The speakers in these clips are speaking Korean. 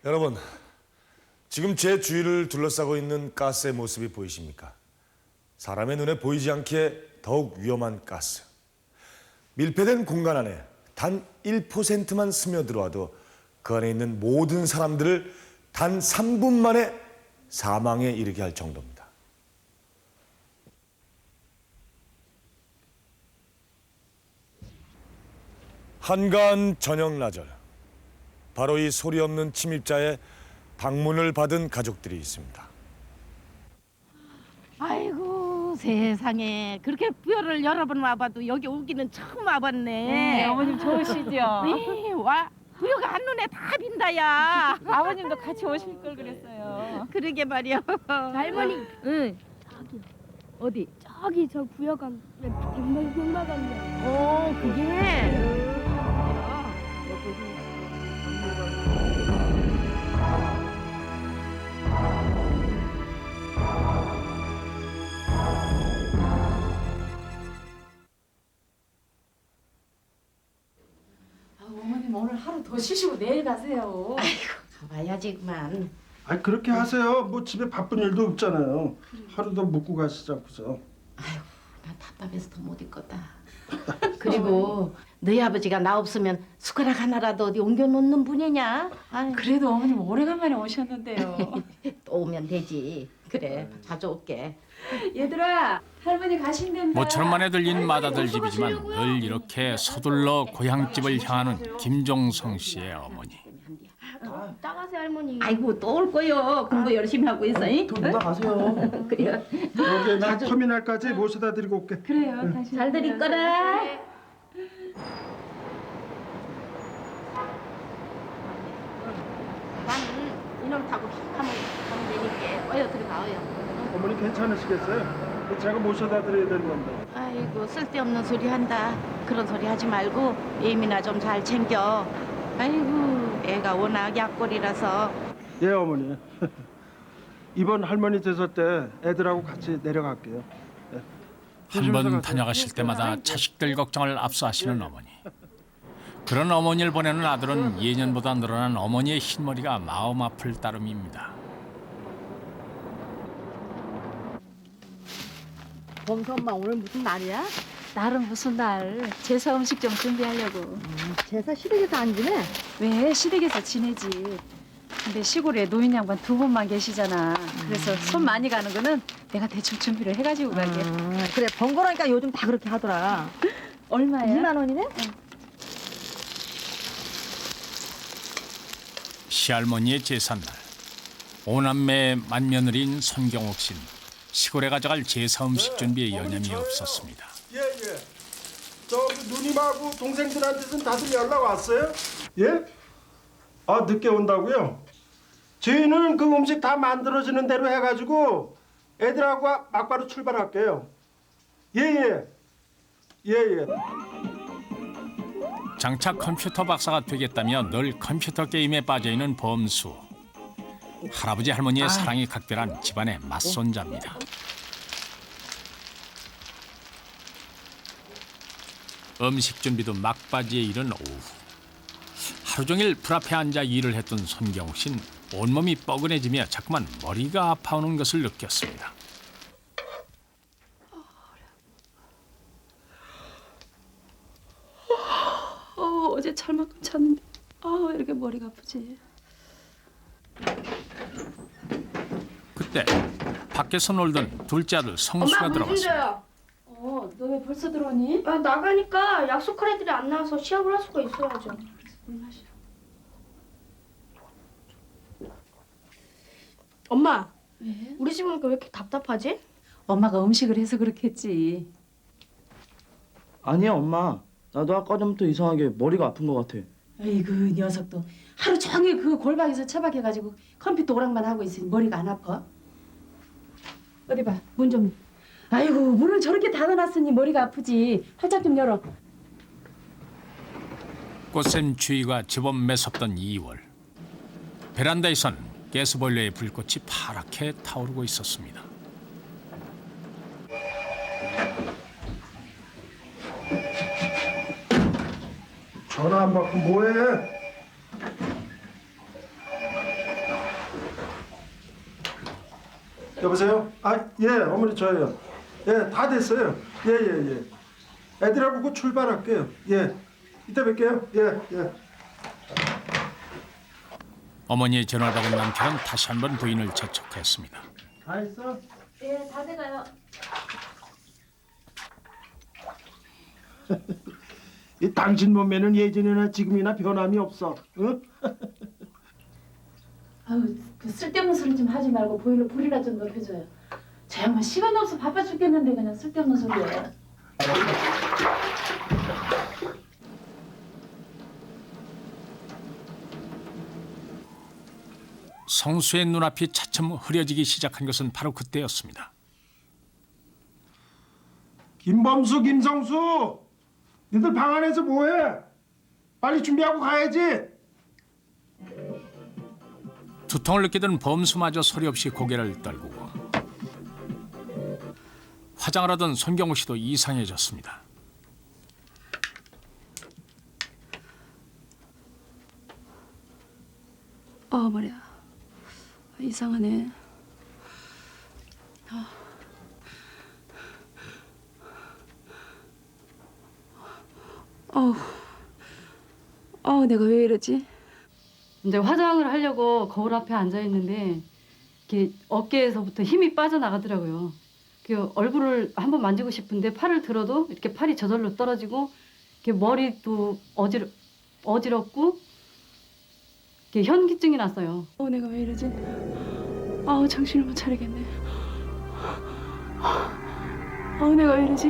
여러분, 지금 제 주위를 둘러싸고 있는 가스의 모습이 보이십니까? 사람의 눈에 보이지 않기에 더욱 위험한 가스. 밀폐된 공간 안에 단 1%만 스며들어와도 그 안에 있는 모든 사람들을 단 3분 만에 사망에 이르게 할 정도입니다. 한가한 저녁 나절, 바로 이 소리 없는 침입자의 방문을 받은 가족들이 있습니다. 아이고 세상에 그렇게 부여를 여러 번 와봐도 여기 오기는 처음 와봤네. 어머님 좋으시죠? 네, 와 부여가 한눈에 다 빈다야. 아버님도 같이 오실 걸 그랬어요. 그러게 말이야. 할머니, 응. 저기 어디? 저기 저 부여관 백마관이요. 그게. 어머님 오늘 하루 더 쉬시고 내일 가세요. 가봐야지 그만. 아니 그렇게 하세요. 뭐 집에 바쁜 일도 없잖아요. 하루 더 묵고 가시자고서. 난 답답해서 더 못 있겠다. 그리고 너희 아버지가 나 없으면 숟가락 하나라도 어디 옮겨 놓는 분이냐? 아유, 그래도 어머님 오래간만에 오셨는데요. 또 오면 되지. 그래, 자주 올게. 얘들아, 할머니 가신댄다. 모처럼 만에 들린 맏아들 집이지만 늘 이렇게 서둘러 고향집을 향하는 김종성 씨의 어머니. 따가세요 할머니. 아이고 또 올 거요. 공부 열심히 하고 있어. 잉? 누나 가세요. 그래. 여기 나 터미널까지 모셔다 드리고 올게. 그래요. 다시. 잘 들일 거라. 나는 이놈 타고 가면 되니까 어여 들어가요. 어머니 괜찮으시겠어요? 제가 모셔다 드려야 되는 건데. 아이고 쓸데없는 소리 한다. 그런 소리 하지 말고 애미나 좀 잘 챙겨. 아이고 애가 워낙 약골이라서. 예 어머니. 이번 할머니 제사 때 애들하고 같이 내려갈게요. 예. 한 번 가세요. 다녀가실 때마다 자식들 걱정을 앞서하시는 어머니. 그런 어머니를 보내는 아들은 예년보다 늘어난 어머니의 흰머리가 마음 아플 따름입니다. 범수 엄마 오늘 무슨 날이야? 나름 무슨 날 제사 음식 좀 준비하려고. 제사 시댁에서 안 지내? 왜 시댁에서 지내지. 근데 시골에 노인 양반 두 분만 계시잖아. 그래서 손 많이 가는 거는 내가 대충 준비를 해가지고 가게. 그래 번거로우니까 요즘 다 그렇게 하더라. 얼마야? 2만 원이네? 시할머니의 제삿날, 오남매의 맏며느리인 손경옥 씨는 시골에 가져갈 제사 음식 준비에 여념이 없었습니다. 예. 저기 누님하고 동생들한테는 다들 연락 왔어요? 예? 아 늦게 온다고요? 저희는 그 음식 다 만들어지는 대로 해가지고 애들하고 막바로 출발할게요. 예. 장차 컴퓨터 박사가 되겠다며 늘 컴퓨터 게임에 빠져있는 범수. 할아버지 할머니의 사랑이 각별한 집안의 맞손자입니다. 음식 준비도 막바지에 이른 오후. 하루 종일 불 앞에 앉아 일을 했던 손경욱 씨는 온몸이 뻐근해지며 자꾸만 머리가 아파오는 것을 느꼈습니다. 어제 잘만큼 잤는데 왜 이렇게 머리가 아프지? 그때 밖에서 놀던 둘째 아들 성수가 들어왔습니다. 힘들어요. 너 왜 벌써 들어오니? 나가니까 약속할 애들이 안 나와서 시합을 할 수가 있어야죠. 엄마, 왜? 우리 집 오니까 왜 이렇게 답답하지? 엄마가 음식을 해서 그렇겠지. 아니야 엄마. 나도 아까 전부터 이상하게 머리가 아픈 것 같아. 아이고 이 녀석도 하루 종일 그 골방에서 처박혀가지고 컴퓨터 오락만 하고 있으니 머리가 안 아파? 어디 봐, 문 좀. 아이고 문을 저렇게 닫아놨으니 머리가 아프지. 활짝 좀 열어. 꽃샘 추위가 제법 매섭던 2월. 베란다에선 가스보일러의 불꽃이 파랗게 타오르고 있었습니다. 전화 안 받고 뭐해? 여보세요? 예, 어머니 저예요. 예, 다 됐어요. 예. 애들하고 곧 출발할게요. 예, 이따 뵐게요. 예. 어머니의 전화를 받은 남편은 다시 한번 부인을 재촉했습니다. 다 했어? 예, 다 돼가요. 이 당신 몸매는 예전이나 지금이나 변함이 없어. 응? 아유, 그 쓸데없는 소리 좀 하지 말고 보일러 불이라 좀 높여줘요. 저 양반 시간 없어 바빠 죽겠는데 그냥 쓸데없는 소리예요. 성수의 눈앞이 차츰 흐려지기 시작한 것은 바로 그때였습니다. 김범수, 김성수, 니들 방 안에서 뭐해? 빨리 준비하고 가야지. 두통을 느끼던 범수마저 소리 없이 고개를 떨구고 화장을 하던 손경호 씨도 이상해졌습니다. 머리야. 이상하네. 내가 왜 이러지? 이제 화장을 하려고 거울 앞에 앉아 있는데 이렇게 어깨에서부터 힘이 빠져나가더라고요. 그 얼굴을 한번 만지고 싶은데 팔을 들어도 이렇게 팔이 저절로 떨어지고 이렇게 머리도 어지럽고 이렇게 현기증이 났어요. 내가 왜 이러지? 정신을 못 차리겠네. 내가 왜 이러지?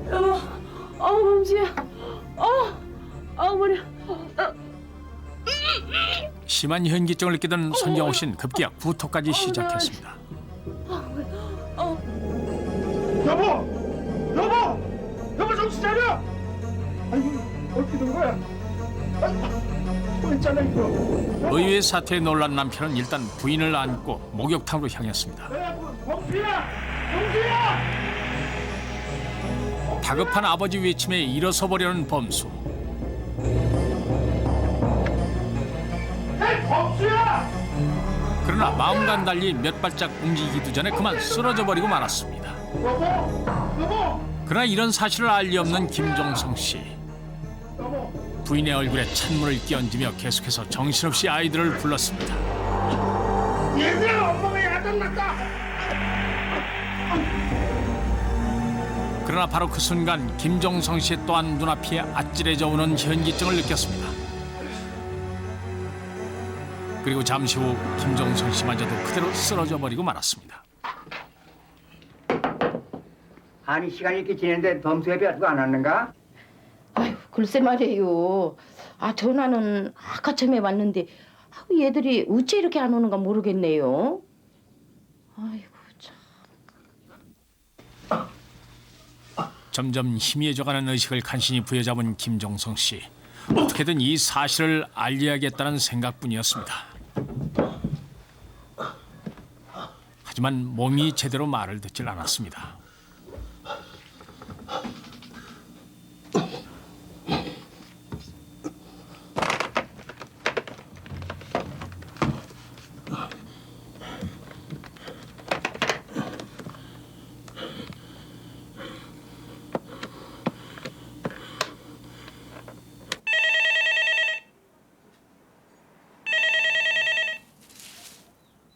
여보, 범수야. 머리야. 심한 현기증을 느끼던 손경호 씨는 급기야 구토까지 시작했습니다. 여보 정신 차려. 아이고 어떻게 된 거야? 있잖아 이거. 의외의 사태에 놀란 남편은 일단 부인을 안고 목욕탕으로 향했습니다. 범수야. 다급한 아버지 외침에 일어서 보려는 범수. 범수야. 그러나 마음과는 달리 몇 발짝 움직이기도 전에 그만 쓰러져 버리고 말았습니다. 그러나 이런 사실을 알 리 없는 김종성 씨. 부인의 얼굴에 찬물을 끼얹으며 계속해서 정신없이 아이들을 불렀습니다. 얘들아 엄마가 야단났다. 그러나 바로 그 순간 김종성 씨 또한 눈앞이 아찔해져 오는 현기증을 느꼈습니다. 그리고 잠시 후 김종성 씨마저도 그대로 쓰러져 버리고 말았습니다. 아니 시간이 이렇게 지났는데 범수협이 아직 안 왔는가? 아유, 글쎄 말이에요. 전화는 아까 처음에 왔는데 얘들이 어째 이렇게 안 오는가 모르겠네요. 아이고 참. 점점 희미해져가는 의식을 간신히 부여잡은 김종성 씨. 어떻게든 이 사실을 알려야겠다는 생각뿐이었습니다. 하지만 몸이 제대로 말을 듣질 않았습니다.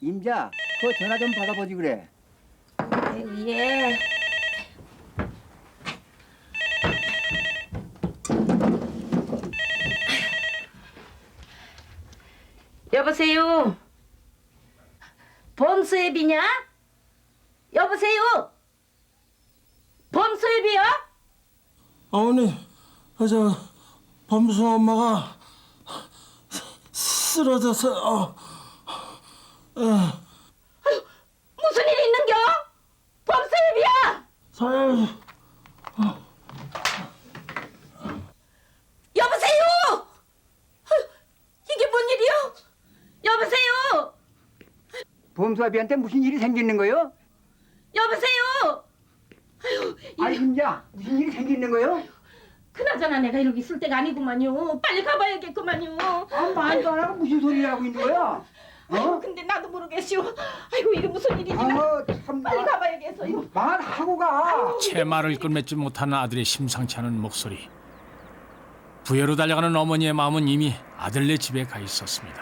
임자, 그 전화 좀 받아보지 그래. 아유 예. 여보세요. 범수애비냐? 여보세요. 범수애비야? 어머니, 범수 엄마가 쓰러져서 무슨 일 있는겨? 범수애비야? 사연 여보세요. 이게 뭔 일이요? 여보세요. 범수협이한테 무슨 일이 생기는 거요? 여보세요. 아니 임자, 무슨 일이 생기는 거요? 그나저나 내가 이러고 있을 때가 아니구만요. 빨리 가봐야겠구만요. 말도 안 하고 무슨 소리를 하고 있는 거야? 아이고 근데 나도 모르겠시오. 아이고 이게 무슨 일이냐. 빨리 가봐야겠어요. 말하고 가. 채 말을 끝맺지 못하는 아들의 심상치 않은 목소리. 부여로 달려가는 어머니의 마음은 이미 아들네 집에 가 있었습니다.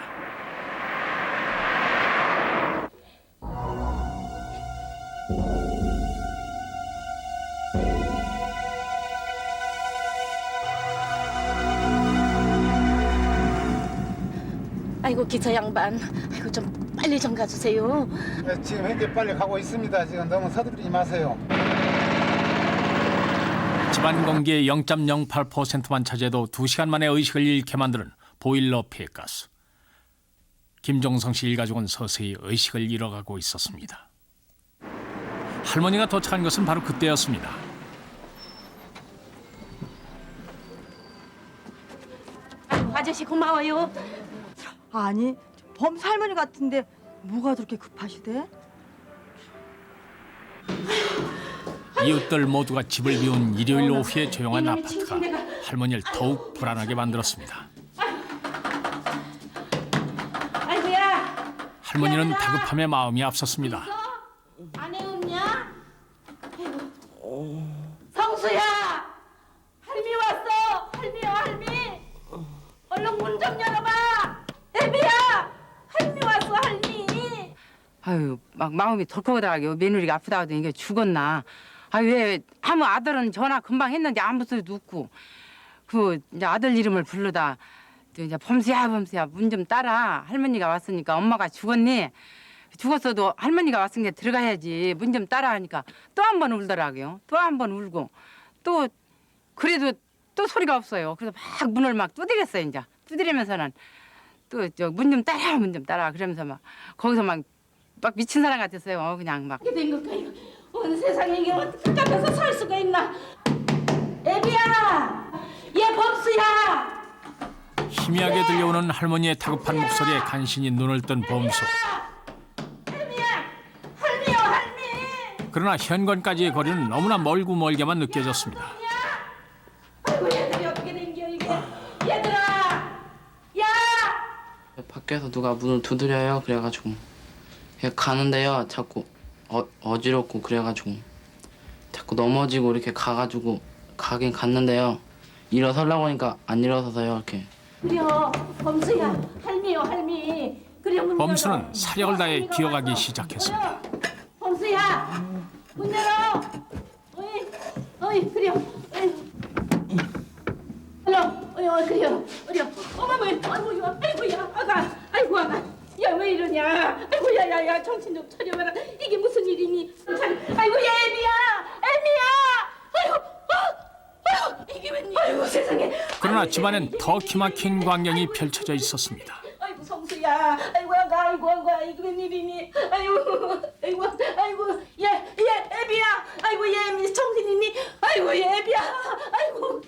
아이고 기차 양반. 아이고 좀 빨리 좀 가주세요. 지금 현재 빨리 가고 있습니다. 지금 너무 서두르지 마세요. 집안 공기의 0.08%만 차지해도 2시간 만에 의식을 잃게 만드는 보일러 폐가스. 김종성 씨 일가족은 서서히 의식을 잃어가고 있었습니다. 할머니가 도착한 것은 바로 그때였습니다. 아이고 아저씨 고마워요. 아니 범수 할머니 같은데 뭐가 그렇게 급하시대? 이웃들 모두가 집을 비운 일요일 오후의 조용한 아파트가 할머니를 더욱 불안하게 만들었습니다. 아이고야. 할머니는 다급함에 마음이 앞섰습니다. 아내 없냐? 성수야. 할미 왔어. 할미야 할미. 얼른 문 좀 열어봐. 애비야. 할미 왔어 할미. 아유 막 마음이 덜컥하다가 며느리가 아프다고 하더니 이게 죽었나. 아유 왜 아무 아들은 전화 금방 했는데 아무 소리도 없고 그 이제 아들 이름을 부르다 또 이제 범수야 문 좀 따라 할머니가 왔으니까 엄마가 죽었니. 죽었어도 할머니가 왔으니까 들어가야지 문 좀 따라 하니까 또 한 번 울더라고요. 또 한 번 울고 또 그래도 또 소리가 없어요. 그래서 막 문을 막 두드렸어요. 이제 두드리면서는 또 저 문 좀 따라 그러면서 막 거기서 막 미친 사람 같았어요. 그냥 막. 이게 된 걸까요? 온 세상에 이게 어떻게 앞에서 설 수가 있나? 애비야. 얘 범수야. 희미하게 들려오는 할머니의 다급한 목소리에 간신히 눈을 뜬 범수. 할미요 할미. 그러나 현관까지의 거리는 너무나 멀게만 느껴졌습니다. 아이고 얘들이 어떻게 된겨 이게. 얘들아. 야. 밖에서 누가 문을 두드려요. 그래가지고 가는데요. 자꾸 어지럽고 그래가지고 자꾸 넘어지고 이렇게 가가지고 가긴 갔는데요. 일어서려고 하니까 안 일어서서요. 이렇게. 그래요 범수야. 할미요 할미. 그래 문 범수는 열어. 사력을 다해 할미가 기어가기 왔어. 시작했습니다. 범수야. 문 열어. 어이 그래요. 그래요. 그래요. 어머머. 아이고야. 아가. 야 왜 이러냐. 아이고 야야야 정신 좀 차려봐라. 이게 무슨 일이니. 아이고 야 애미야. 아이고 이게 웬일. 아이고 세상에. 그러나 집안엔 더 기막힌 광경이 펼쳐져 있었습니다. 아이고 성수야. 아이고 아가. 이게 웬일이니. 아이고 얘 애비야. 아이고 얘 애미 정신이니. 아이고 얘 애비야. 아이고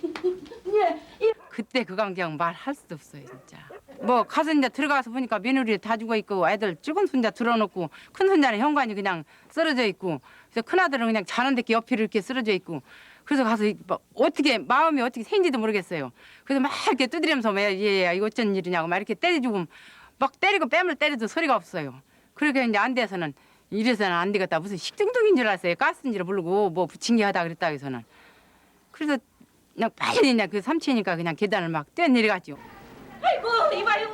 얘. 그때 그 광경 말할 수도 없어요 진짜. 뭐 가서 이제 들어가서 보니까 며느리 다 죽어 있고 애들 죽은 손자 들어놓고 큰 손자는 현관이 그냥 쓰러져 있고 그래서 큰 아들은 그냥 자는 데께 옆으로 이렇게 쓰러져 있고 그래서 가서 뭐 어떻게 마음이 어떻게 생긴지도 모르겠어요. 그래서 막 이렇게 두드리면서 얘 이거 어쩐 일이냐고 막 이렇게 때려주고 막 때리고 뺨을 때려도 소리가 없어요. 그러니까 이제 안 돼서는 이래서는 안 되겠다. 무슨 식중독인 줄 알았어요. 가스인지를 모르고 뭐 부침개하다 그랬다 해서는. 그래서 그냥 빨리 그냥 그 삼촌이니까 그냥 계단을 막 뛰어내려갔죠. 아이고 이봐요.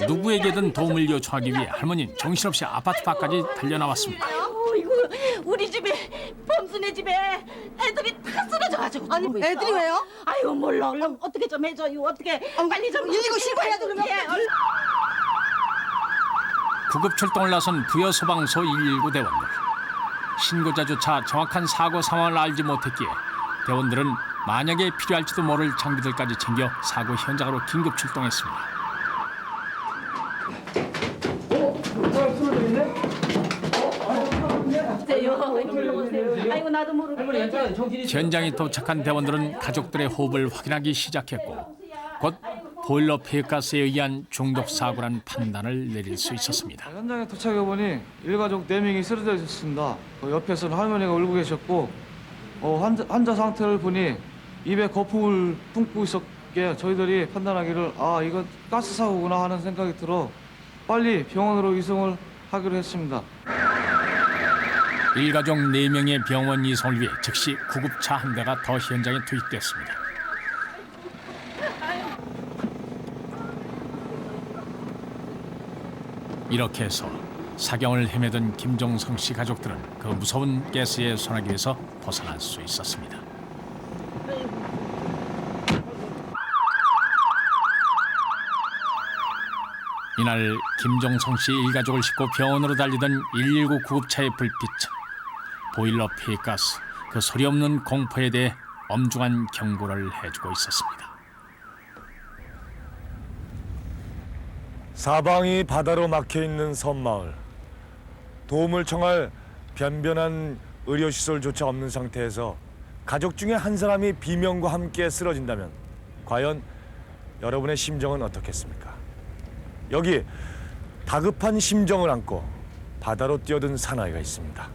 누구에게든 도움을 요청하기 위해 할머니는 정신없이 아파트 밖까지 달려나왔습니다. 아이고 우리 집에 범수네 집에 애들이 다 쓰러져가지고. 아니 애들이 왜요? 아이고 몰라. 얼른 어떻게 좀 해줘요. 어떻게 빨리 좀 119 신고해야 되면. 얼른. 구급 출동을 나선 부여 소방서 119 대원들. 신고자조차 정확한 사고 상황을 알지 못했기에 대원들은 만약에 필요할지도 모를 장비들까지 챙겨 사고 현장으로 긴급 출동했습니다. 아이고 나도 모르고. 현장에 도착한 대원들은 가족들의 호흡을 확인하기 시작했고 곧 보일러 폐가스에 의한 중독 사고란 판단을 내릴 수 있었습니다. 현장에 도착해보니 일가족 4명이 쓰러져 있었습니다. 옆에서는 할머니가 울고 계셨고 환자 상태를 보니 입에 거품을 뿜고 있었기에 저희들이 판단하기를 이건 가스 사고구나 하는 생각이 들어 빨리 병원으로 이송을 하기로 했습니다. 일가족 4명의 병원 이송을 위해 즉시 구급차 한 대가 더 현장에 투입됐습니다. 이렇게 해서 사경을 헤매던 김종성 씨 가족들은 그 무서운 가스의 소나기에서 벗어날 수 있었습니다. 이날 김종성 씨 일가족을 싣고 병원으로 달리던 119 구급차의 불빛은 보일러 폐가스, 그 소리 없는 공포에 대해 엄중한 경고를 해주고 있었습니다. 사방이 바다로 막혀있는 섬마을. 도움을 청할 변변한 의료시설조차 없는 상태에서 가족 중에 한 사람이 비명과 함께 쓰러진다면 과연 여러분의 심정은 어떻겠습니까? 여기 다급한 심정을 안고 바다로 뛰어든 사나이가 있습니다.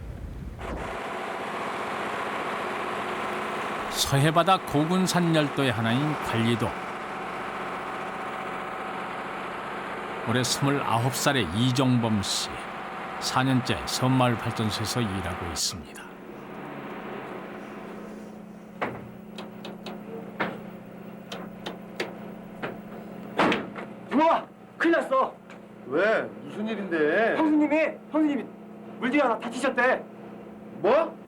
서해바다 고군산 열도의 하나인 관리도. 올해 29살의 이종범 씨. 4년째 섬마을 발전소에서 일하고 있습니다. 들어와! 큰일 났어! 왜? 무슨 일인데? 형수님이 물질 하나 다치셨대. 뭐?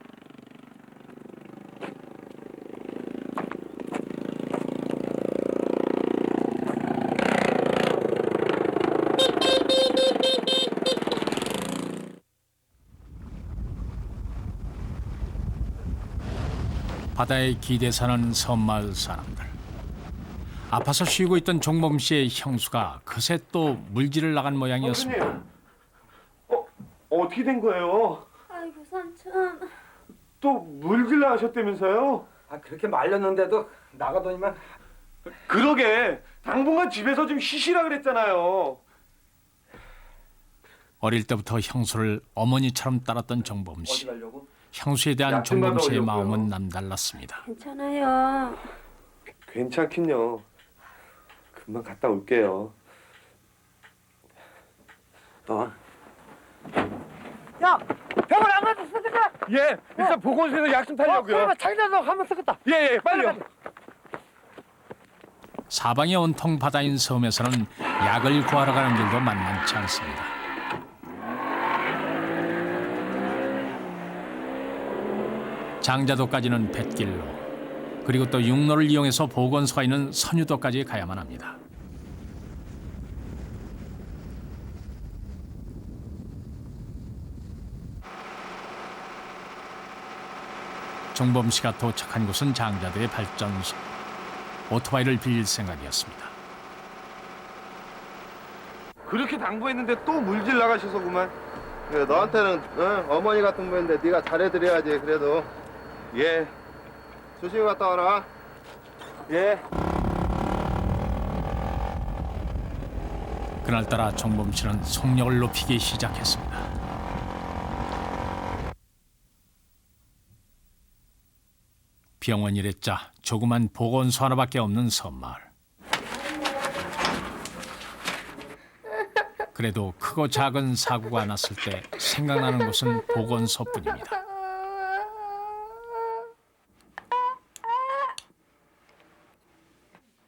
바다에 기대 사는 섬마을 사람들. 아파서 쉬고 있던 종범 씨의 형수가 그새 또 물질을 나간 모양이었습니다. 어떻게 된 거예요? 아이고 삼촌. 또 물질 나가셨다면서요? 그렇게 말렸는데도 나가더니만. 그러게 당분간 집에서 좀 쉬시라 그랬잖아요. 어릴 때부터 형수를 어머니처럼 따랐던 종범 씨. 가려고? 형수에 대한 약좀 종범 씨의 받아오려고요. 마음은 남달랐습니다. 괜찮아요. 괜찮긴요. 금방 갔다 올게요. 야, 병원 안 가도 쓰겠다. 예, 일단 보건소에서 약 좀 타려고요. 그러면 자기네도 한번 쓰겠다. 예, 빨리요. 사방이 온통 바다인 섬에서는 약을 구하러 가는 길도 만만치 않습니다. 장자도까지는 뱃길로, 그리고 또 육로를 이용해서 보건소가 있는 선유도까지 가야만 합니다. 종범 씨가 도착한 곳은 장자도의 발전소. 오토바이를 빌릴 생각이었습니다. 그렇게 당부했는데 또 물질 나가셔서구만. 그래, 너한테는 어머니 같은 분인데 네가 잘해드려야지. 그래도 예, 조심히 갔다 와라. 예. 그날따라 종범 씨는 속력을 높이기 시작했습니다. 병원 일했자 조그만 보건소 하나밖에 없는 섬마을. 그래도 크고 작은 사고가 났을 때 생각나는 곳은 보건소뿐입니다.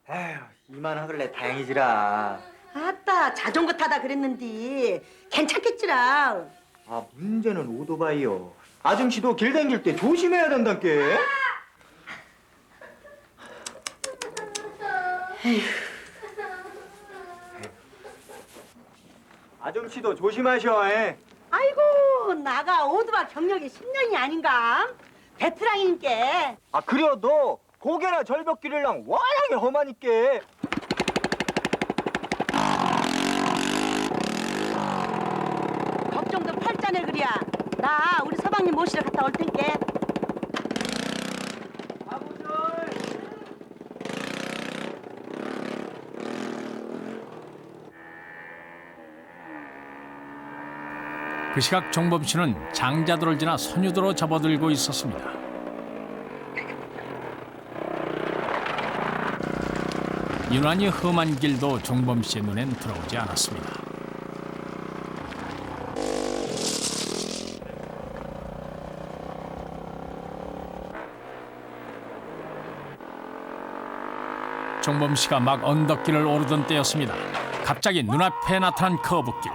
에휴, 이만하길래 다행이지라. 아따 자전거 타다 그랬는데 괜찮겠지라. 문제는 오토바이요. 아줌씨도 길 댕길 때 조심해야 된다께. 아줌씨도 조심하셔. 아이고 나가 오토바 경력이 10년이 아닌가? 베테랑인께. 그래도 고개나 절벽길이랑 워낙에 험하니께. 걱정도 팔자네 그리야. 나 우리 서방님 모시러 갔다 올 텐께. 그 시각 종범 씨는 장자도를 지나 선유도로 접어들고 있었습니다. 유난히 험한 길도 종범 씨의 눈엔 들어오지 않았습니다. 종범 씨가 막 언덕길을 오르던 때였습니다. 갑자기 눈앞에 나타난 커브길.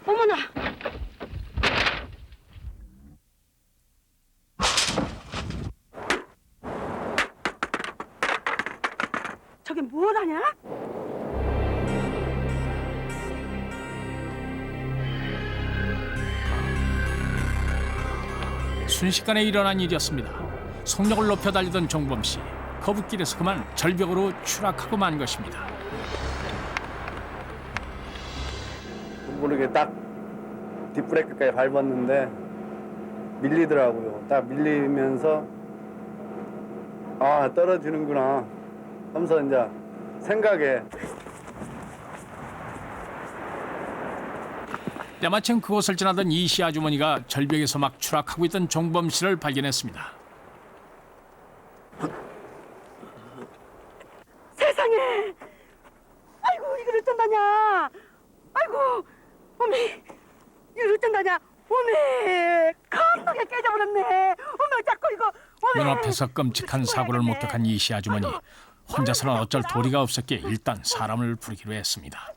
어머나. 저게 뭐라냐? 순식간에 일어난 일이었습니다. 속력을 높여 달리던 종범 씨. 커브길에서 그만 절벽으로 추락하고 만 것입니다. 모르게 딱 뒷브레이크까지 밟았는데 밀리더라고요. 딱 밀리면서 아 떨어지는구나 하면서 이제 생각에 때마침 그곳을 지나던 이씨 아주머니가 절벽에서 막 추락하고 있던 종범 씨를 발견했습니다. 세상에! 아이고 이걸 어쩐다냐! 아이고 어메 이걸 어쩐다냐! 어메 감독에 깨져버렸네! 어메 자꾸 이거 어메! 눈앞에서 끔찍한 사고를 목격한 이씨 아주머니. 혼자서는 어쩔 도리가 없었기에 일단 사람을 부르기로 했습니다.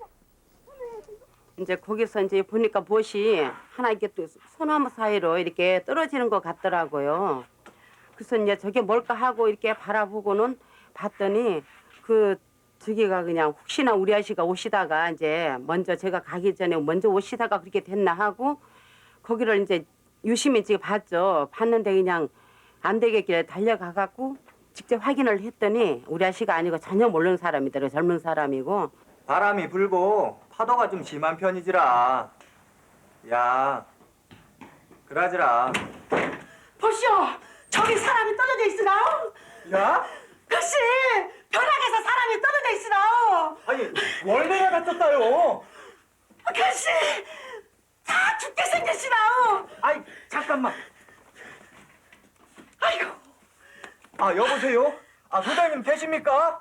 이제 거기서 이제 보니까 못이 하나 이렇게 또 소나무 사이로 이렇게 떨어지는 것 같더라고요. 그래서 이제 저게 뭘까 하고 이렇게 바라보고는 봤더니 그 저기가 그냥 혹시나 우리 아저씨가 오시다가 이제 먼저 제가 가기 전에 먼저 오시다가 그렇게 됐나 하고 거기를 이제 유심히 지금 봤죠. 봤는데 그냥 안 되겠길래 달려가갖고 직접 확인을 했더니 우리 아저씨가 아니고 전혀 모르는 사람이더라고요. 젊은 사람이고. 바람이 불고 파도가 좀 심한 편이지라. 야, 그러지라. 보시오! 저기 사람이 떨어져 있으나? 야? 글씨! 벼락에서 사람이 떨어져 있으나? 아니, 월매가 다쳤다요. 글씨! 다 죽게 생겼으나? 아이, 잠깐만. 아이고! 아, 여보세요? 아, 소장님 계십니까?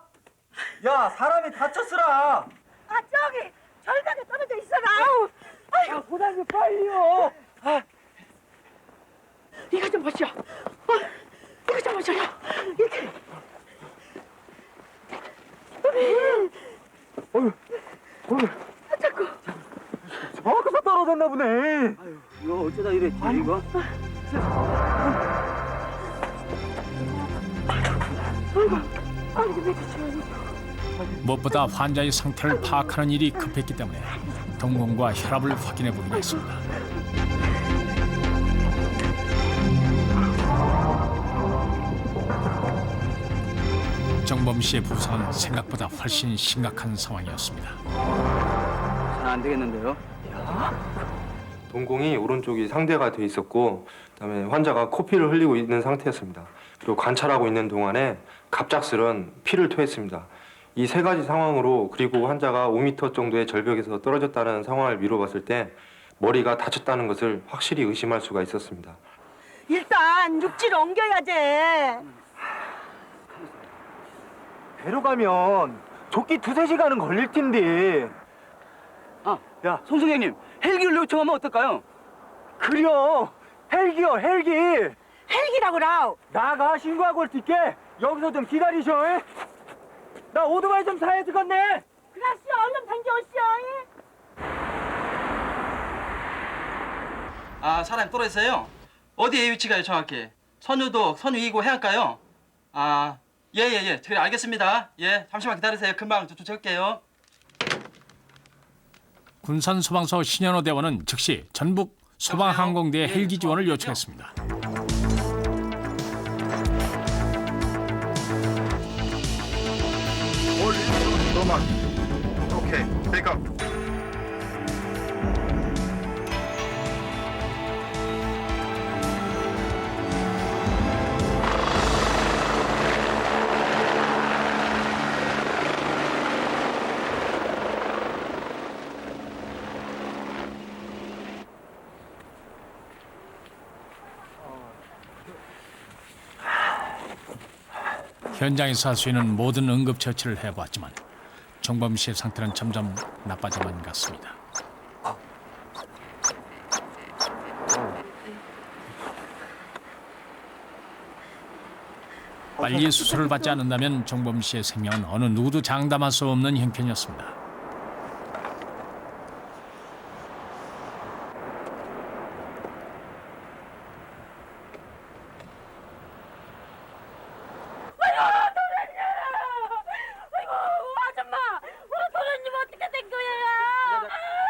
야, 사람이 다쳤으라. 아 저기 절벽에 떨어져 있어라. 아이고 소장님 빨리요. 이거 좀 보시오. 이거 좀 보시오. 이렇게. 자꾸. 저기서 떨어졌나 보네. 아유, 이거 어쩌다 이랬지 이거? 아이고 매주시오. 무엇보다 환자의 상태를 파악하는 일이 급했기 때문에 동공과 혈압을 확인해 보기로 했습니다. 정범 씨의 부상은 생각보다 훨씬 심각한 상황이었습니다. 안 되겠는데요? 동공이 오른쪽이 상대가 돼 있었고 그다음에 환자가 코피를 흘리고 있는 상태였습니다. 그리고 관찰하고 있는 동안에 갑작스런 피를 토했습니다. 이 세 가지 상황으로 그리고 환자가 5m 정도의 절벽에서 떨어졌다는 상황을 미뤄봤을 때 머리가 다쳤다는 것을 확실히 의심할 수가 있었습니다. 일단 육지로 옮겨야지. 배로 가면 좋기 2-3시간은 걸릴 텐데. 야, 손승현님, 헬기를 요청하면 어떨까요? 그려, 헬기요, 헬기. 헬기라고라. 나가 신고하고 올 수 있게 여기서 좀 기다리셔. 에? 나 오토바이 좀 사야 되겠네. 그라시오 얼른 당겨오시오. 아, 사람이 떨어졌어요? 어디에 위치가요, 정확히? 선유도, 선유 2고 해안가요? 아, 예. 그래, 알겠습니다. 예, 잠시만 기다리세요. 금방 저 도착할게요. 군산 소방서 신현호 대원은 즉시 전북 소방항공대에 헬기 지원을 요청했습니다. 오케이, 테이크업. 현장에서 할 수 있는 모든 응급처치를 해보았지만 정범 씨의 상태는 점점 나빠져만 갔습니다. 빨리 수술을 받지 않는다면 정범 씨의 생명은 어느 누구도 장담할 수 없는 형편이었습니다.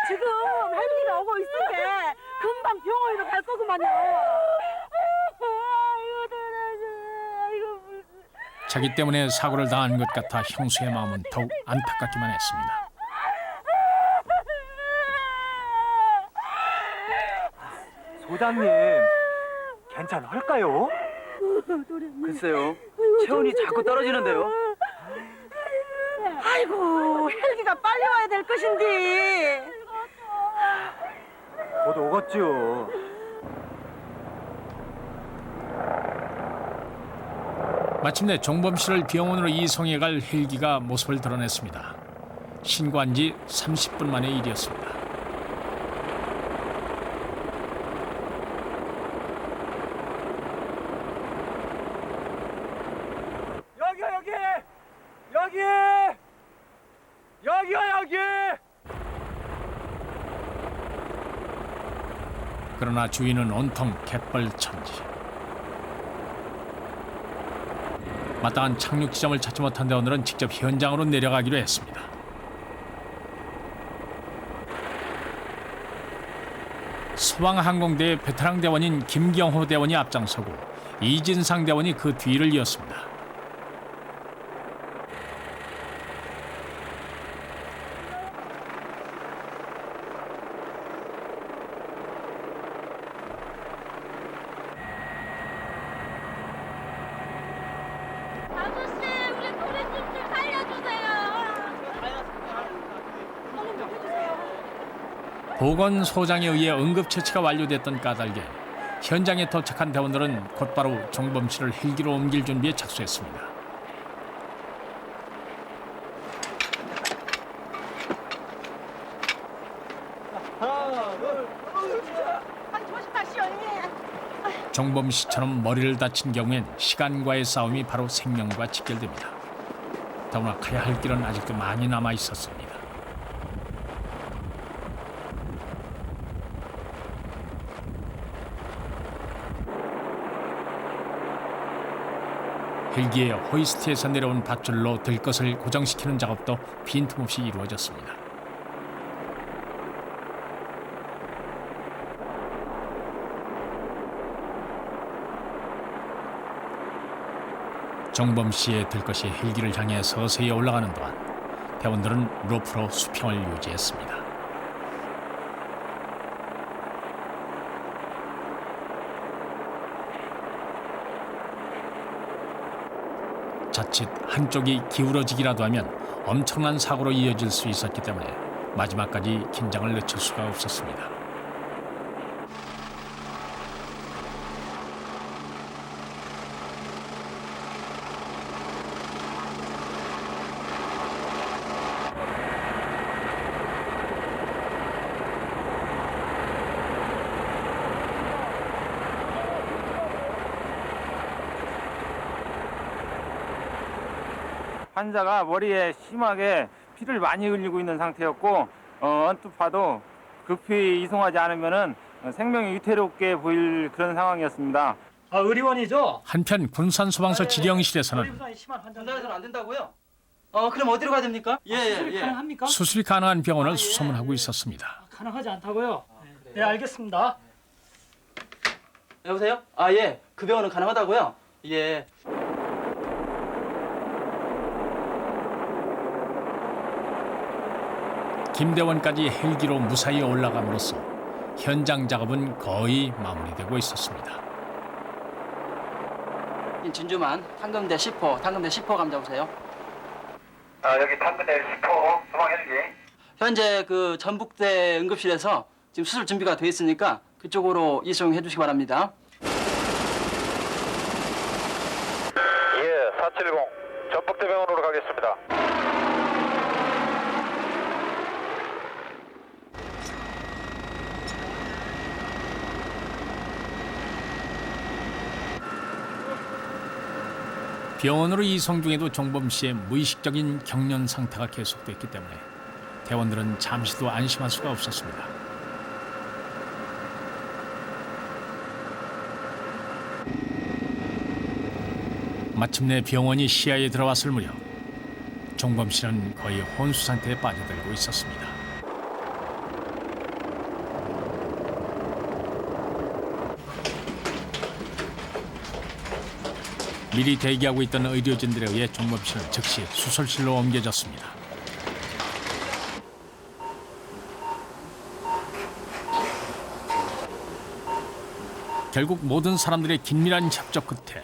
지금 할머니가 오고 있는데 금방 병원으로 갈 거구만요. 자기 때문에 사고를 당한 것 같아 형수의 마음은 더욱 안타깝기만 했습니다. 소장님, 괜찮을까요? 글쎄요, 체온이 자꾸 떨어지는데요. 아이고, 헬기가 빨리 와야 될 것인데. 곧 오겠죠. 마침내 정범 씨를 병원으로 이송해 갈 헬기가 모습을 드러냈습니다. 신고한 지 30분 만의 일이었습니다. 여기요. 그러나 주위는 온통 갯벌천지. 마땅한 착륙 지점을 찾지 못한 대원들은 직접 현장으로 내려가기로 했습니다. 서방항공대의 베테랑 대원인 김경호 대원이 앞장서고 이진상 대원이 그 뒤를 이었습니다. 보건소장에 의해 응급처치가 완료됐던 까닭에 현장에 도착한 대원들은 곧바로 정범 씨를 헬기로 옮길 준비에 착수했습니다. 정범 씨처럼 머리를 다친 경우엔 시간과의 싸움이 바로 생명과 직결됩니다. 더구나 가야 할 길은 아직도 많이 남아 있었습니다. 헬기의 호이스트에서 내려온 밧줄로 들것을 고정시키는 작업도 빈틈없이 이루어졌습니다. 정범 씨의 들것이 헬기를 향해 서서히 올라가는 동안 대원들은 로프로 수평을 유지했습니다. 자칫 한쪽이 기울어지기라도 하면 엄청난 사고로 이어질 수 있었기 때문에 마지막까지 긴장을 늦출 수가 없었습니다. 환자가 머리에 심하게 피를 많이 흘리고 있는 상태였고 언뜻 봐도 급히 이송하지 않으면은 생명이 위태롭게 보일 그런 상황이었습니다. 의료원이죠? 한편 군산소방서 지령실에서는 전달해서는 안 된다고요? 그럼 어디로 가야 됩니까? 수술이 가능합니까? 수술이 가능한 병원을 수소문하고 있었습니다. 가능하지 않다고요? 네, 알겠습니다. 여보세요? 예. 그 병원은 가능하다고요? 예. 김대원까지 헬기로 무사히 올라감으로써 현장 작업은 거의 마무리되고 있었습니다. 진주만 탕금대 10호 감자 오세요. 여기 탕금대 10호 소방 헬기. 현재 그 전북대 응급실에서 지금 수술 준비가 돼 있으니까 그쪽으로 이송해 주시기 바랍니다. 예, 470 전북대병원으로 가겠습니다. 병원으로 이송 중에도 종범 씨의 무의식적인 경련 상태가 계속됐기 때문에 대원들은 잠시도 안심할 수가 없었습니다. 마침내 병원이 시야에 들어왔을 무렵 종범 씨는 거의 혼수 상태에 빠져들고 있었습니다. 미리 대기하고 있던 의료진들에 의해 종범 씨는 즉시 수술실로 옮겨졌습니다. 결국 모든 사람들의 긴밀한 협조 끝에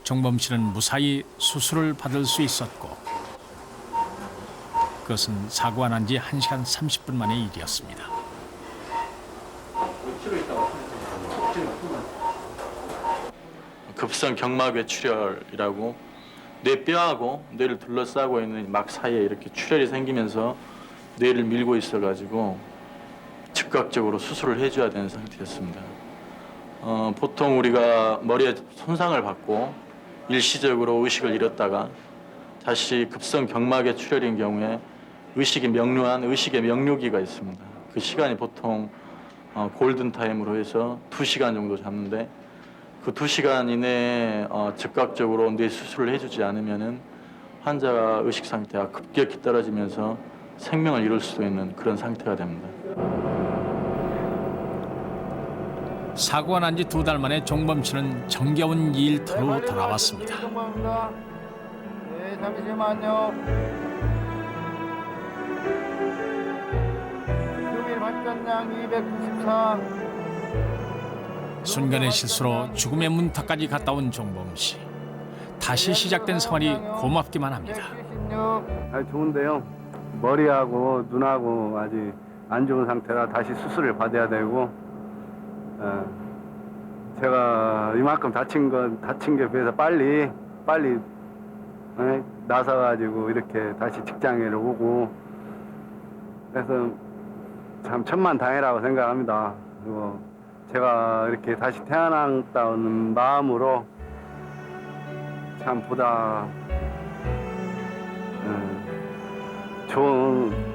종범 씨는 무사히 수술을 받을 수 있었고 그것은 사고가 난 지 1시간 30분 만의 일이었습니다. 급성 경막외 출혈이라고 뇌뼈하고 뇌를 둘러싸고 있는 막 사이에 이렇게 출혈이 생기면서 뇌를 밀고 있어가지고 즉각적으로 수술을 해줘야 되는 상태였습니다. 보통 우리가 머리에 손상을 받고 일시적으로 의식을 잃었다가 다시 급성 경막외 출혈인 경우에 의식이 명료한 의식의 명료기가 있습니다. 그 시간이 보통 골든타임으로 해서 2시간 정도 잡는데 그 2시간 이내에 즉각적으로 뇌 수술을 해주지 않으면은 환자가 의식 상태가 급격히 떨어지면서 생명을 잃을 수도 있는 그런 상태가 됩니다. 사고가 난 지 2달 만에 종범 씨는 정겨운 일터로 돌아왔습니다. 네, 잠시만요. 휴일 발전량 294. 순간의 실수로 죽음의 문턱까지 갔다 온 종범 씨. 다시 시작된 생활이 고맙기만 합니다. 좋은데요. 머리하고 눈하고 아직 안 좋은 상태라 다시 수술을 받아야 되고 제가 이만큼 다친 게 비해서 빨리 나서가지고 이렇게 다시 직장에 오고 그래서 참 천만다행이라고 생각합니다. 그리고 제가 이렇게 다시 태어났다는 마음으로 참 보다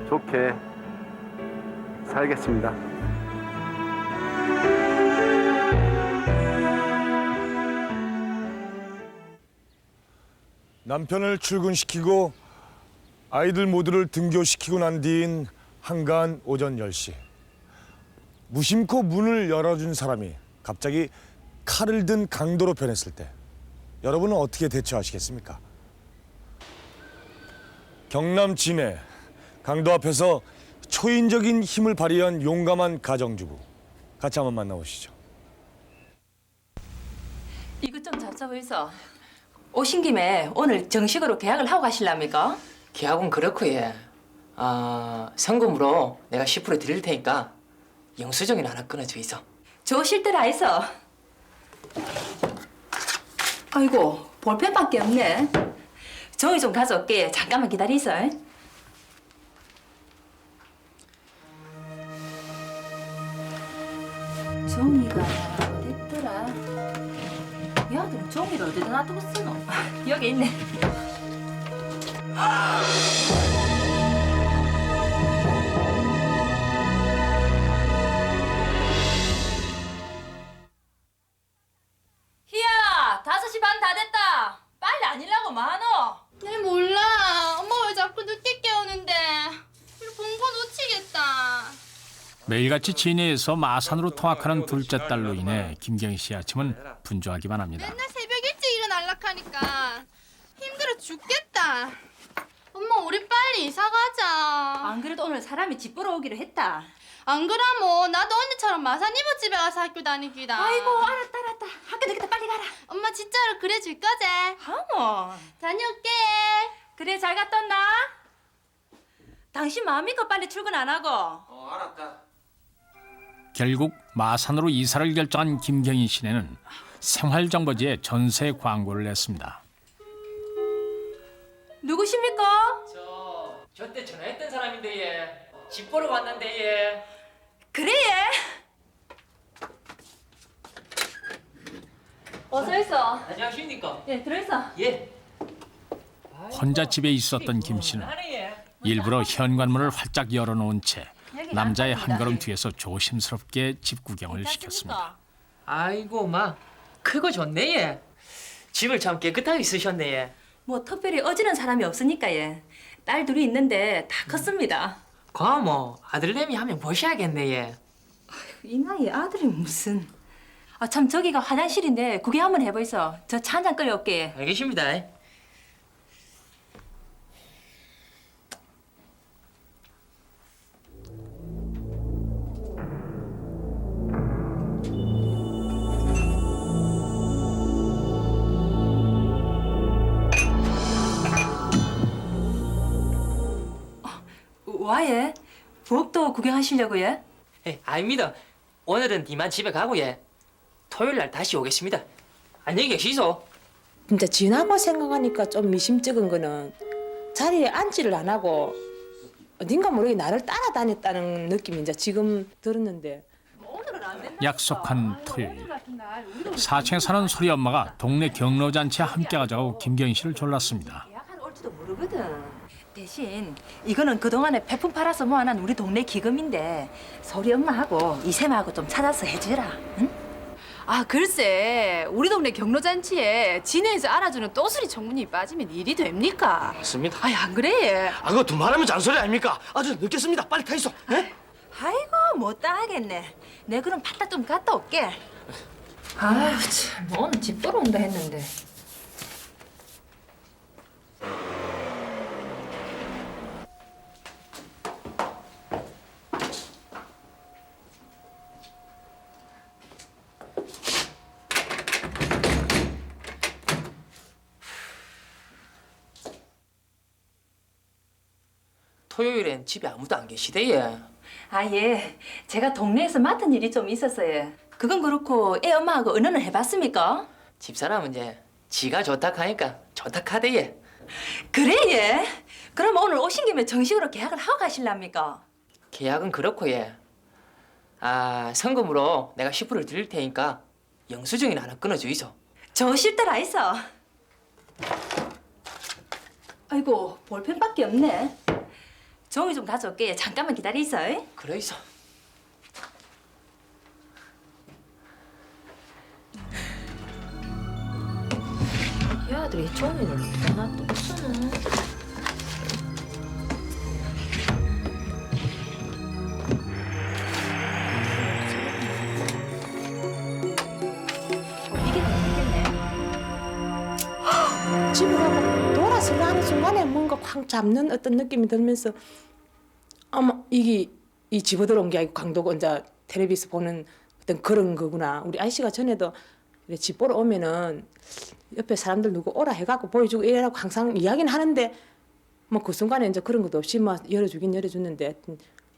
좋게 살겠습니다. 남편을 출근시키고 아이들 모두를 등교시키고 난 뒤인 한가한 오전 10시. 무심코 문을 열어준 사람이 갑자기 칼을 든 강도로 변했을 때 여러분은 어떻게 대처하시겠습니까? 경남 진해 강도 앞에서 초인적인 힘을 발휘한 용감한 가정주부. 같이 한번 만나보시죠. 이것 좀 잡숴보이소. 오신 김에 오늘 정식으로 계약을 하고 가실랍니까? 계약은 그렇고 예. 성금으로 내가 10% 드릴 테니까 영수증이나 하나 끊어주이소. 좋으실 때라 해서. 아이고 볼펜밖에 없네. 종이 좀 가져올게. 잠깐만 기다리소. 종이가 어딨더라? 이 아들은 종이를 어디다 놔두고 쓰노? 여기 있네. 희야, 5시 반 다 됐다. 빨리 안 일라고 뭐하노? 네 몰라. 엄마 왜 자꾸 늦게 깨우는데. 본거 놓치겠다. 매일같이 진해에서 마산으로 통학하는 둘째 딸로 인해 김경희 씨 아침은 분주하기만 합니다. 맨날 새벽 일찍 일어날라 하니까 힘들어 죽겠다. 엄마 우리 빨리 이사 가자. 안 그래도 오늘 사람이 집 보러 오기로 했다. 안 그러면 나도 언니처럼 마산 이모집에 가서 학교 다니기다. 아이고 알았다. 학교 되겠다 빨리 가라. 엄마 진짜로 그래줄 거지? 하모. 다녀올게. 그래 잘 갔다 온나? 당신 마음이니까 빨리 출근 안 하고. 알았다. 결국 마산으로 이사를 결정한 김경희 씨네는 생활정보지에 전세 광고를 냈습니다. 누구십니까? 저때 전화했던 사람인데 예. 집 보러 왔는데 예. 그래 얘. 어서 있어. 안녕하십니까. 예 들어있어. 예. 혼자 집에 있었던 김 씨는 일부러 현관문을 활짝 열어놓은 채 남자의 한 걸음 뒤에서 조심스럽게 집 구경을 시켰습니다. 아이고 마 크고 좋네 예. 집을 참 깨끗하게 쓰셨네 예. 뭐 특별히 어지른 사람이 없으니까 예. 딸 둘이 있는데 다 컸습니다. 과뭐 아들내미 한 명 보셔야겠네 예. 이 나이에 아들이 무슨. 아 참 저기가 화장실인데 구경 한번 해보이소. 저 차 한 잔 끓여올게. 알겠습니다. 와 예? 부엌도 구경하시려고 예? 아닙니다. 오늘은 이만 집에 가고 예. 토요일 날 다시 오겠습니다. 안녕히 계시소. 진짜 지나고 생각하니까 좀 미심쩍은 거는 자리에 앉지를 안 하고 어딘가 모르게 나를 따라다녔다는 느낌이 이제 지금 들었는데 약속한 토요일 4층에 사는 소리 엄마가 동네 경로잔치에 함께 가자고 김경희 씨를 졸랐습니다. 올지도 모르거든. 대신 이거는 그동안에 폐품 팔아서 모아놓은 우리 동네 기금인데 소리 엄마하고 이샘하고 좀 찾아서 해주라. 응? 아 글쎄 우리 동네 경로잔치에 진해에서 알아주는 또수리 청문이 빠지면 일이 됩니까? 맞습니다. 아이 안 그래? 아 그거 두말하면 잔소리 아닙니까? 아주 늦겠습니다. 빨리 타 있어. 예? 아이고 못다 하겠네. 내 그럼 바다 좀 갔다 올게. 아유 참 오늘 집 보러 온다 했는데. 토요일엔 집에 아무도 안 계시대 예. 아 예. 제가 동네에서 맡은 일이 좀 있었어요. 그건 그렇고 애 엄마하고 의논을 해봤습니까? 집사람은 이제 지가 좋다 하니까 좋다 하대 예. 그래 예. 그럼 오늘 오신 김에 정식으로 계약을 하고 가실랍니까? 계약은 그렇고 예. 아 성금으로 내가 10%를 드릴 테니까 영수증이나 하나 끊어주이소. 좋으실더라 있어. 아이고 볼펜밖에 없네. 종이 좀 가져올게. 잠깐만 기다리소. 그래 있어. 이 아들이 종이를 어디다 놔두고 쓰노? 이게 되겠네. 집에 가고 돌아서려 하는 순간에 뭔가 쾅 잡는 어떤 느낌이 들면서 아마 이게 이 집어들어온 게 아니고 강도가 이제 텔레비에서 보는 어떤 그런 거구나. 우리 아저씨가 전에도 집 보러 오면은 옆에 사람들 누구 오라 해갖고 보여주고 이래라고 항상 이야기는 하는데 뭐 그 순간에 이제 그런 것도 없이 막 열어주긴 열어줬는데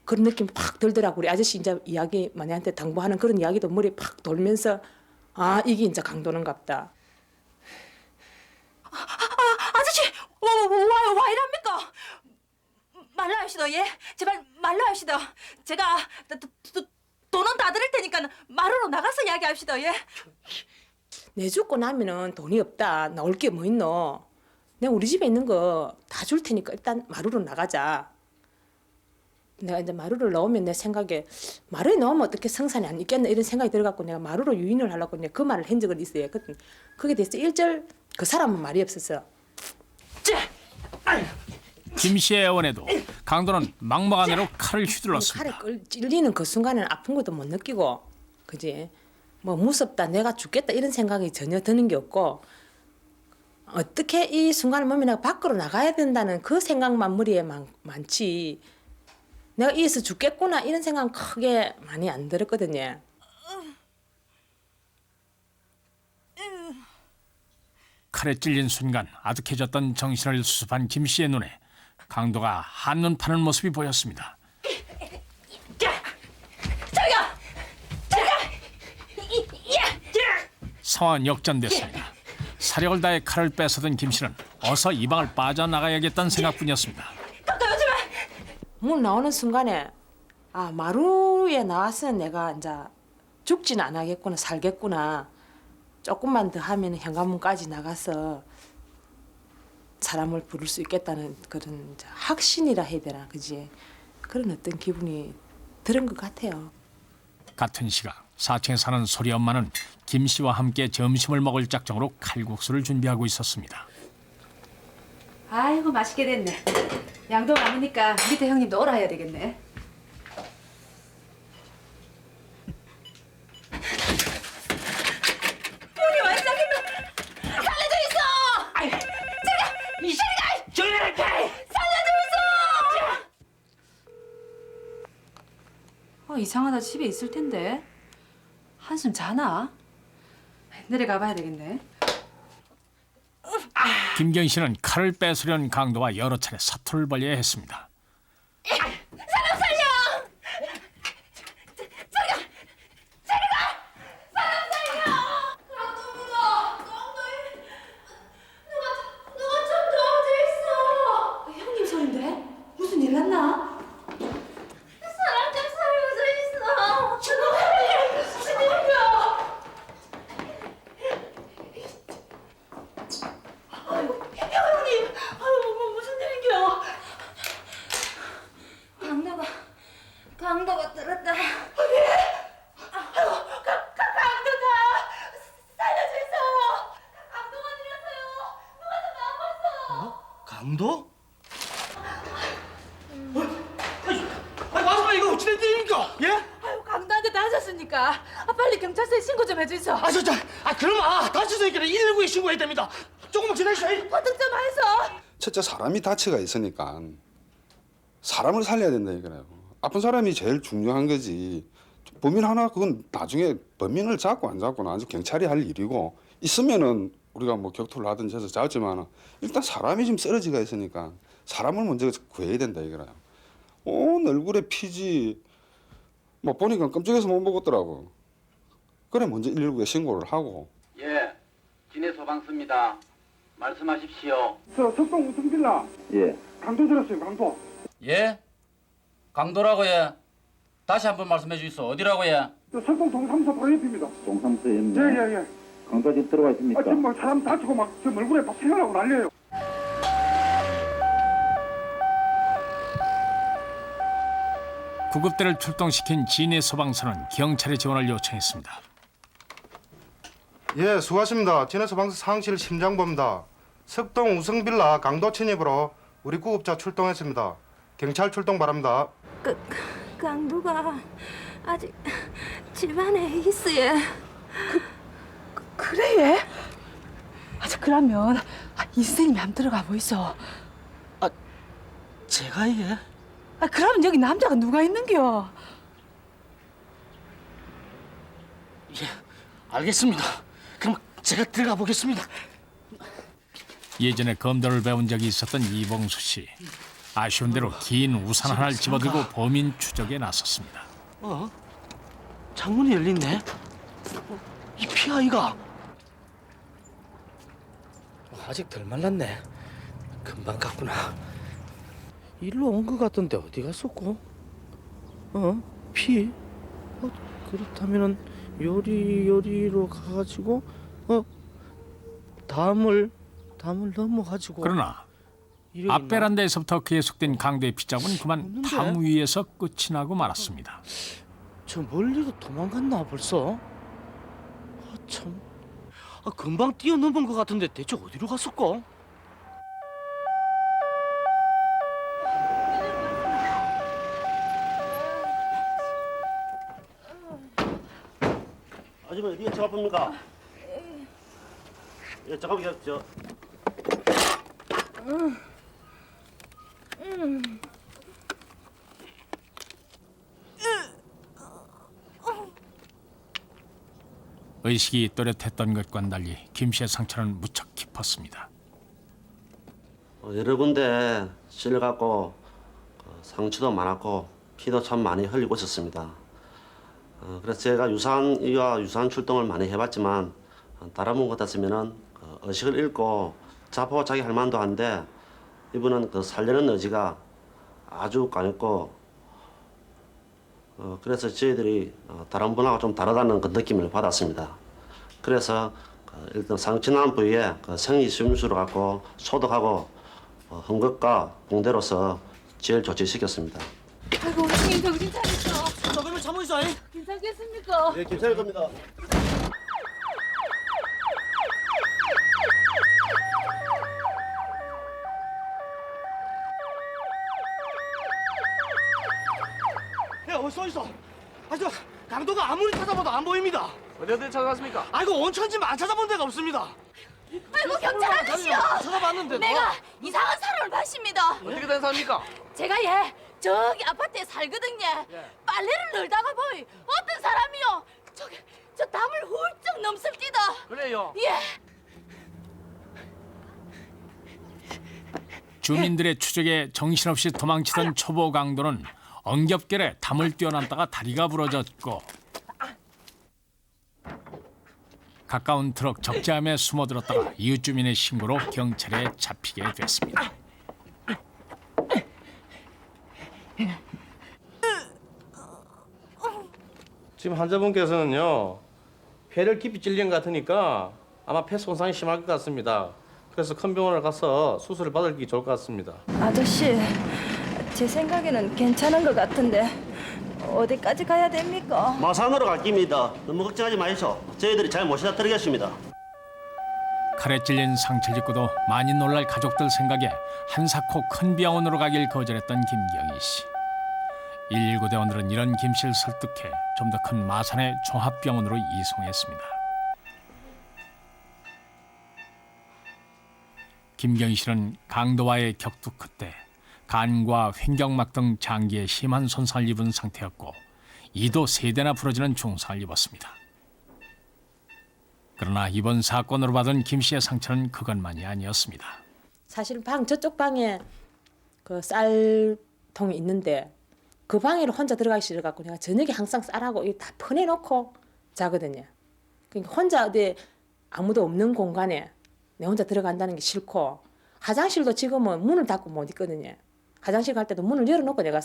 그런 느낌 팍 들더라고. 우리 아저씨 이제 이야기 만약한테 당부하는 그런 이야기도 머리에 팍 돌면서 아 이게 이제 강도는갑다. 아저씨 와 이랍니까? 말로 합시다 예? 제발 말로 합시다. 제가 돈은 다 드릴 테니까 마루로 나가서 이야기합시다 예? 내 죽고 나면은 돈이 없다. 나올 게 뭐 있노? 내가 우리 집에 있는 거 다 줄 테니까 일단 마루로 나가자. 내가 이제 마루를 나오면 내 생각에 마루에 나오면 어떻게 성산이 안 있겠나 이런 생각이 들어갖고 내가 마루로 유인을 하려고 그 말을 한 적은 있어요. 거기에 대해서 일절 그 사람은 말이 없었어. 김 씨의 애원에도 강도는 막무가내로 칼을 휘둘렀습니다. 칼에 찔리는 그 순간에는 아픈 것도 못 느끼고 그지? 뭐 무섭다 내가 죽겠다 이런 생각이 전혀 드는 게 없고 어떻게 이 순간을 보면 내가 밖으로 나가야 된다는 그 생각만 머리에 많지 내가 이에서 죽겠구나 이런 생각은 크게 많이 안 들었거든요. 칼에 찔린 순간 아득해졌던 정신을 수습한 김 씨의 눈에 강도가 한눈 파는 모습이 보였습니다. 상황은 역전됐습니다. 사력을 다해 칼을 뺏어든 김 씨는 어서 이 방을 빠져나가야겠다는 생각뿐이었습니다. 문 나오는 순간에 아 마루에 나와서는 내가 이제 죽지는 안 하겠구나 살겠구나. 조금만 더 하면 현관문까지 나가서 사람을 부를 수 있겠다는 그런 이제 확신이라 해야 되나 그지? 그런 어떤 기분이 들은 것 같아요. 같은 시각 4층에 사는 소리 엄마는 김 씨와 함께 점심을 먹을 작정으로 칼국수를 준비하고 있었습니다. 아이고 맛있게 됐네. 양도 많으니까 밑에 형님도 오라 해야 되겠네. 여기 완장님도 살려줘 있어. 아이, 제가 이 시리가 조용히 살려줘 있어. 이상하다. 집에 있을 텐데. 한숨 자나? 내려가 봐야 되겠네. 김경 씨는 칼을 뺏으려는 강도와 여러 차례 사투를 벌여야 했습니다. 사람 살려. 제리가 사람 살려. 누가 좀 도와줘 있어. 형님 소린데? 무슨 일 났나? 사람 좀 살려줘 있어. 누가 무슨 일이야? 형님, 무슨 일인겨? 강도가 들었다. 어디? 강도다. 살려줘 있어. 강도가 들었어요. 누가 좀 나와봤어. 강도? 아니 와서 이거 어찌 된 일입니까? 예? 아유, 강도한테 다쳤으니까 빨리 경찰서에 신고 좀 해주이소. 그럼 다쳤으니까 119에 신고해야 됩니다. 조금만 기다리시오. 버튼 좀 해서. 첫째 사람이 다치가 있으니까 사람을 살려야 된다 이거예요. 아픈 사람이 제일 중요한 거지. 범인 하나 그건 나중에 범인을 잡고 안 잡고는 아직 경찰이 할 일이고 있으면은 우리가 뭐 격투를 하든지 해서 잡지만 일단 사람이 지금 쓰러지가 있으니까 사람을 먼저 구해야 된다 이거예요. 온 얼굴에 피지 뭐 보니까 끔찍해서 못 먹었더라고. 그래 먼저 119에 신고를 하고. 예, 진해 소방서입니다. 말씀하십시오. 석동 우승빌라. 예. 강도 들었어요, 강도. 예? 강도라고 예. 다시 한번 말씀해 주이소. 어디라고 예? 석동 동사무소 바로 옆입니다. 동사무소입니다. 예. 강도 집 들어가 있습니까? 지금 뭐 사람 다치고 막 지금 얼굴에 막 피가 나고 난리예요. 구급대를 출동시킨 진해 소방서는 경찰의 지원을 요청했습니다. 예, 수고하십니다. 진해 소방서 상실 심장범입니다. 석동 우성빌라 강도 침입으로 우리 구급차 출동했습니다. 경찰 출동 바랍니다. 강도가 아직 집안에 있어요. 그래 얘? 그러면 이 선생님이 한번 들어가 보이소. 제가 예? 그러면 여기 남자가 누가 있는겨? 예, 알겠습니다. 그럼 제가 들어가 보겠습니다. 예전에 검도를 배운 적이 있었던 이봉수 씨. 아쉬운 대로 긴 우산 하나를 집어들고 범인 추적에 나섰습니다. 창문이 열린네. 이 피아이가 아직 덜 말랐네. 금방 갔구나. 일로 온 것 같던데 어디 갔었고? 피? 그렇다면은 요리로 가가지고 담을 넘어가지고. 그러나 앞 베란다에서부터 계속된 강도의 피자국은 그만 담 위에서 끝이 나고 말았습니다. 저 멀리로 도망갔나 벌써? 참. 금방 뛰어넘은 것 같은데 대체 어디로 갔었고? 아줌마 어디가 저 아픕니까? 예, 잠깐만요. 의식이 또렷했던 것과는 달리 김 씨의 상처는 무척 깊었습니다. 여러 군데 찔려갖고 상처도 많았고 피도 참 많이 흘리고 있었습니다. 그래서 제가 유산 출동을 많이 해봤지만 다른 분 같았으면은 의식을 잃고 자포자기 할 만도 한데 이분은 그 살려는 의지가 아주 강했고 그래서 저희들이 다른 분하고 좀 다르다는 그 느낌을 받았습니다. 그래서 일단 상처난 부위에 생리 심수를 갖고 소독하고 헝겊과 붕대로서 제일 조치시켰습니다. 아이고 형님 정신 차리죠. 너 그러면 잠을 있어. 괜찮겠습니까? 예, 괜찮을 겁니다. 야, 어디 있어? 저 강도가 아무리 찾아봐도 안 보입니다. 어디 찾아봤습니까? 아이고 온천지만 안 찾아본 데가 없습니다. 아이고 경찰 아저씨요. 찾아봤는데. 내가 이상한 사람을 봤습니다. 어떻게 된 사람입니까? 제가 저기 아파트에 살거든요. 빨래를 널다가 보이 어떤 사람이요. 저 담을 훌쩍 넘습니다. 그래요. 예. 주민들의 추적에 정신없이 도망치던 초보 강도는 엉겹결에 담을 뛰어넘다가 다리가 부러졌고 가까운 트럭 적재함에 숨어들었다가 이웃 주민의 신고로 경찰에 잡히게 됐습니다. 지금 환자분께서는요 폐를 깊이 찔린 것 같으니까 아마 폐 손상이 심할 것 같습니다. 그래서 큰 병원을 가서 수술을 받을기 좋을 것 같습니다. 아저씨, 제 생각에는 괜찮은 것 같은데 어디까지 가야 됩니까? 마산으로 갈 길입니다. 너무 걱정하지 마시오. 저희들이 잘 모시다 드리겠습니다. 칼에 찔린 상처를 입고도 많이 놀랄 가족들 생각에 한사코 큰 병원으로 가길 거절했던 김경희 씨. 119 대원들은 이런 김 씨를 설득해 좀 더 큰 마산의 종합병원으로 이송했습니다. 김경희 씨는 강도와의 격투 끝에 간과 횡격막 등 장기에 심한 손상을 입은 상태였고 이도 3대나 부러지는 중상을 입었습니다. 그러나 이번 사건으로 받은 김 씨의 상처는 그것만이 아니었습니다. 사실 저쪽 방에 그 쌀통이 있는데 그 방에를 혼자 들어가기 싫어갖고 내가 저녁에 항상 쌀하고 이거 다 퍼내놓고 자거든요. 그러니까 혼자 어디 아무도 없는 공간에 내 혼자 들어간다는 게 싫고 화장실도 지금은 문을 닫고 못 있거든요. 화장실 갈 때도 문을 열어놓고 내가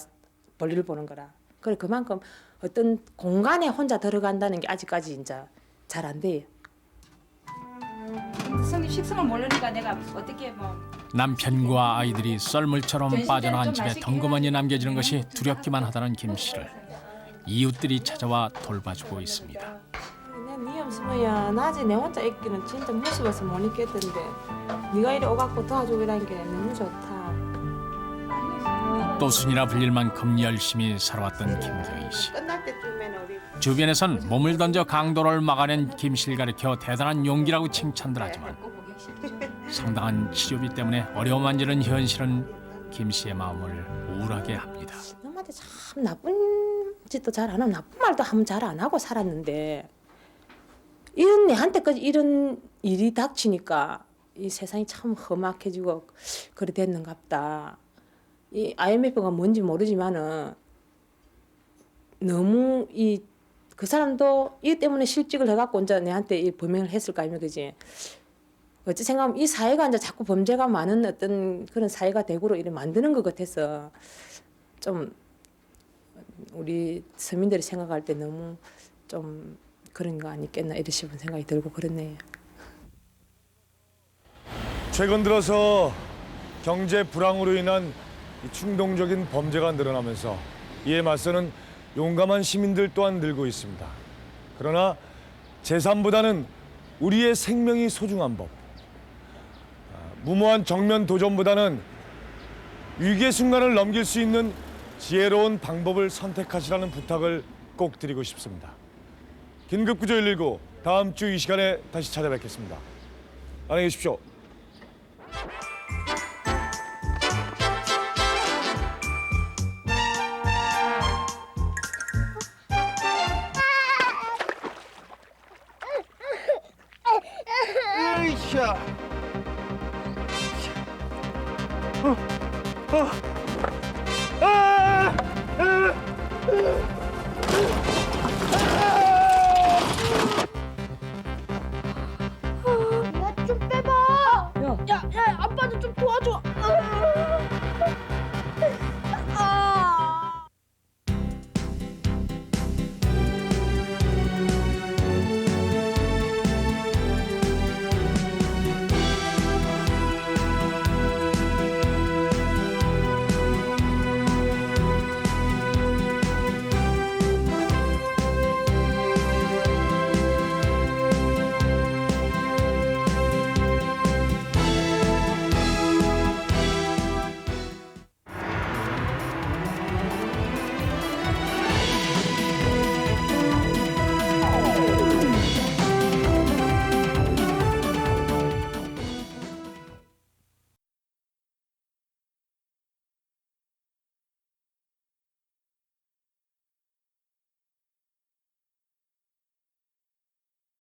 볼일을 보는 거라. 그래 그만큼 어떤 공간에 혼자 들어간다는 게 아직까지 이제 잘 안 돼요. 성님 식성을 모르니까 내가 어떻게 남편과 아이들이 썰물처럼 빠져나간 집에 덩그머니 남겨지는 것이 두렵기만 하다는 김 씨를 이웃들이 찾아와 돌봐주고 있습니다. 네 없으면 낮에 내 혼자 있기는 진짜 무서워서 못 있겠던데 네가 이리 오갖고 도와주고 이라는 게 너무 좋다. 또순이라 불릴 만큼 열심히 살아왔던 김경희 씨. 끝날 때쯤에는 우리 주변에선 몸을 던져 강도를 막아낸 김 씨를 가리켜 대단한 용기라고 칭찬들 하지만 상당한 치료비 때문에 어려움 안지는 현실은 김 씨의 마음을 우울하게 합니다. 엄마한테 참 나쁜 짓도 잘 안 하고 나쁜 말도 하면 잘 안 하고 살았는데 이런 내한테까지 이런 일이 닥치니까 이 세상이 참 험악해지고 그래 됐는갑다. 이 IMF가 뭔지 모르지만은 너무 그 사람도 이 때문에 실직을 해갖고 이제 내한테 이 범행을 했을 거 아닙니까, 그지? 어찌 생각하면 이 사회가 이제 자꾸 범죄가 많은 어떤 그런 사회가 대구로 이렇게 만드는 것 같아서 좀 우리 서민들이 생각할 때 너무 좀 그런 거 아니겠나 이런 싶은 생각이 들고 그렇네요. 최근 들어서 경제 불황으로 인한 이 충동적인 범죄가 늘어나면서 이에 맞서는 용감한 시민들 또한 늘고 있습니다. 그러나 재산보다는 우리의 생명이 소중한 법. 무모한 정면 도전보다는 위기의 순간을 넘길 수 있는 지혜로운 방법을 선택하시라는 부탁을 꼭 드리고 싶습니다. 긴급구조 119 다음 주 이 시간에 다시 찾아뵙겠습니다. 안녕히 계십시오. 으이샤.